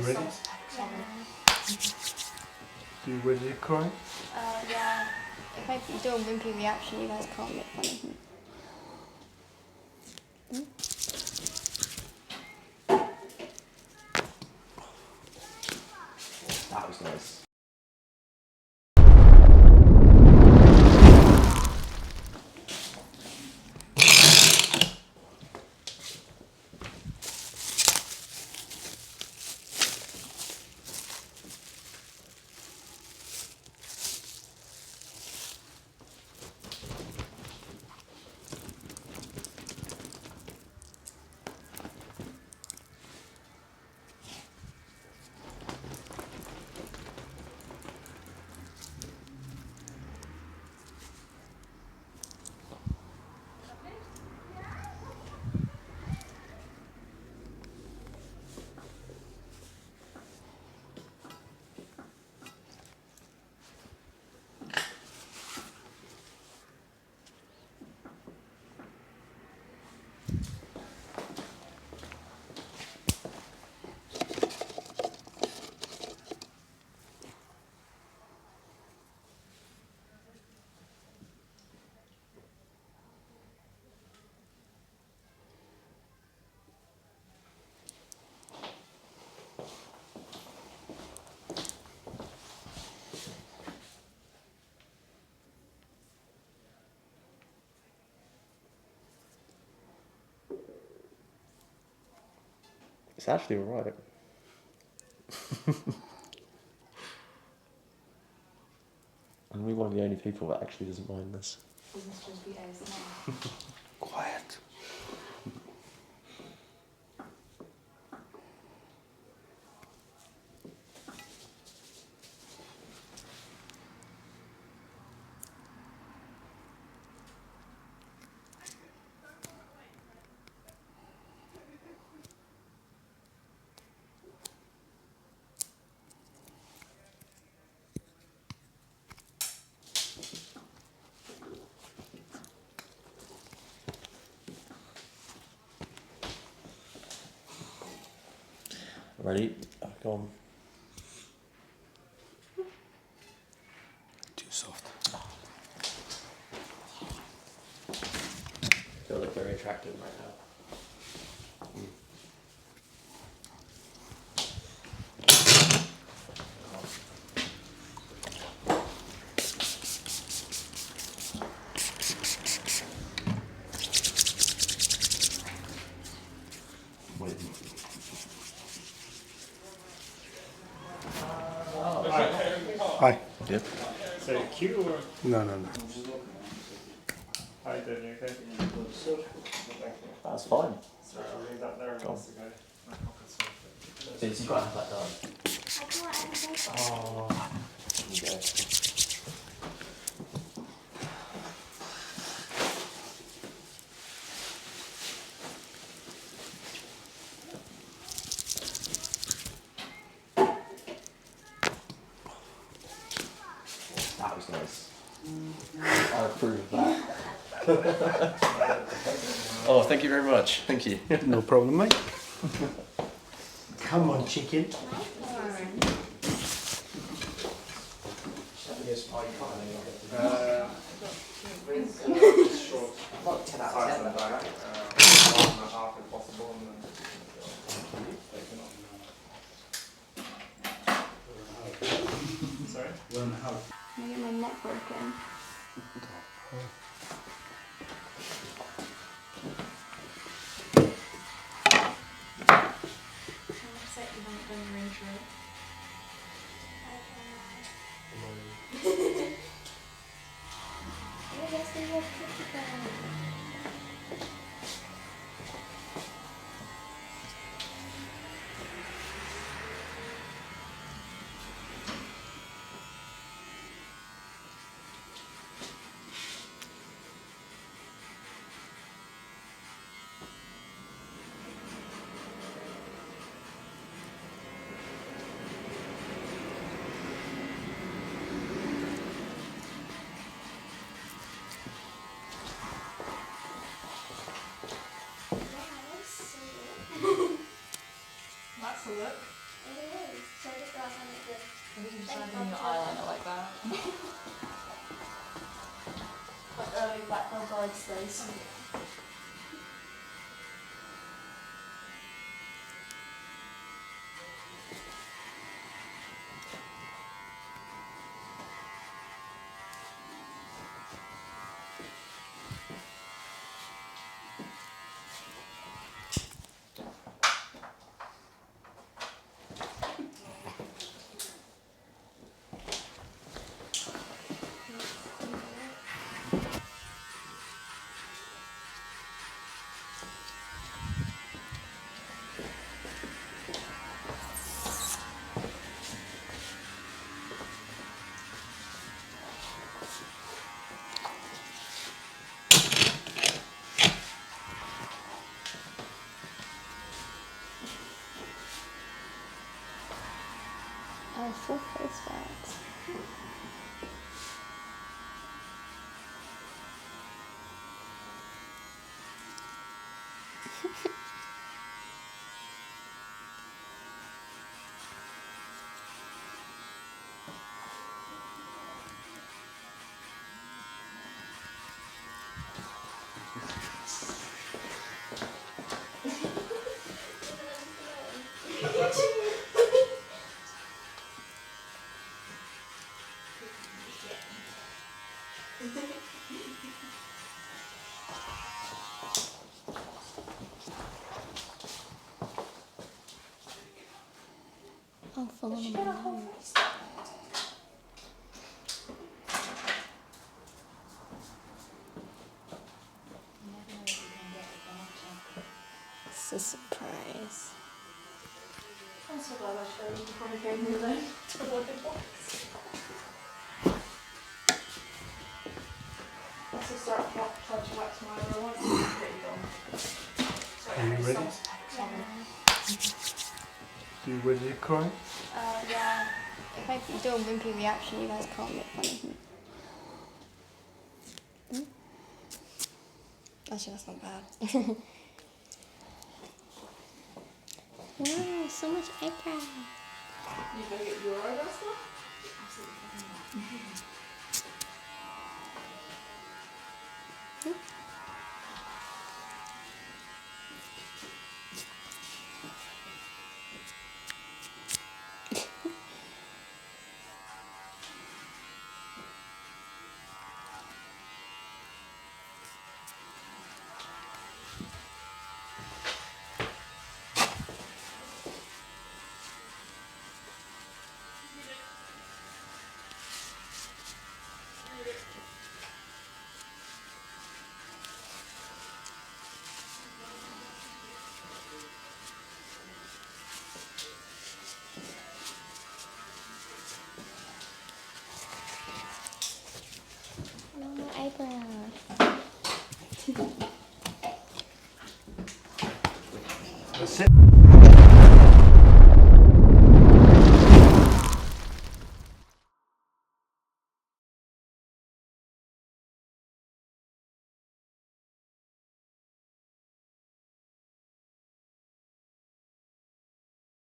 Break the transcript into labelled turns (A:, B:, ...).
A: ready? You ready to cry?
B: Yeah. If I do a wimpy reaction, you guys can't make fun of me.
C: That was nice. It's actually alright. And we're one of the only people that actually doesn't mind this.
D: Is this supposed to be ASMR?
A: Quiet.
C: Ready? Go on.
A: Too soft.
C: You look very attractive right now. Wait.
A: Hi.
C: Yep.
E: So cute or
A: No.
E: how you doing? You okay?
C: That's fine.
E: Sorry, I'll leave that there.
C: Go on.
E: Once to go. My pocket's open.
C: Vince, you've got to have that done. Oh. There you go. That was nice. I approve of that. Oh, thank you very much. Thank you.
A: No problem, mate. Come on, chicken.
E: Short.
D: About 10 out of
E: Size
D: 10.
E: and back. 1.5 if possible. And then sorry?
B: I get my neck broken.
D: Upset you haven't done your intro.
B: It is. So just go outside and make this.
D: Maybe you just add in your eyeliner like that. Like early Black Girl Brides days.
B: Oh, full face wax. Oh, full on my nose. It's a surprise.
D: I'm so glad I showed you before I gave you then to what it was. Let's just start trying to wax my other one.
A: Are you ready? You ready to cry?
B: Yeah. If I do a wimpy reaction, you guys can't make fun of me. Hmm? Actually, that's not bad. Wow, so much eyebrow.
D: You better get your eyebrows done? Absolutely.
B: No more eyebrows.
A: That's it.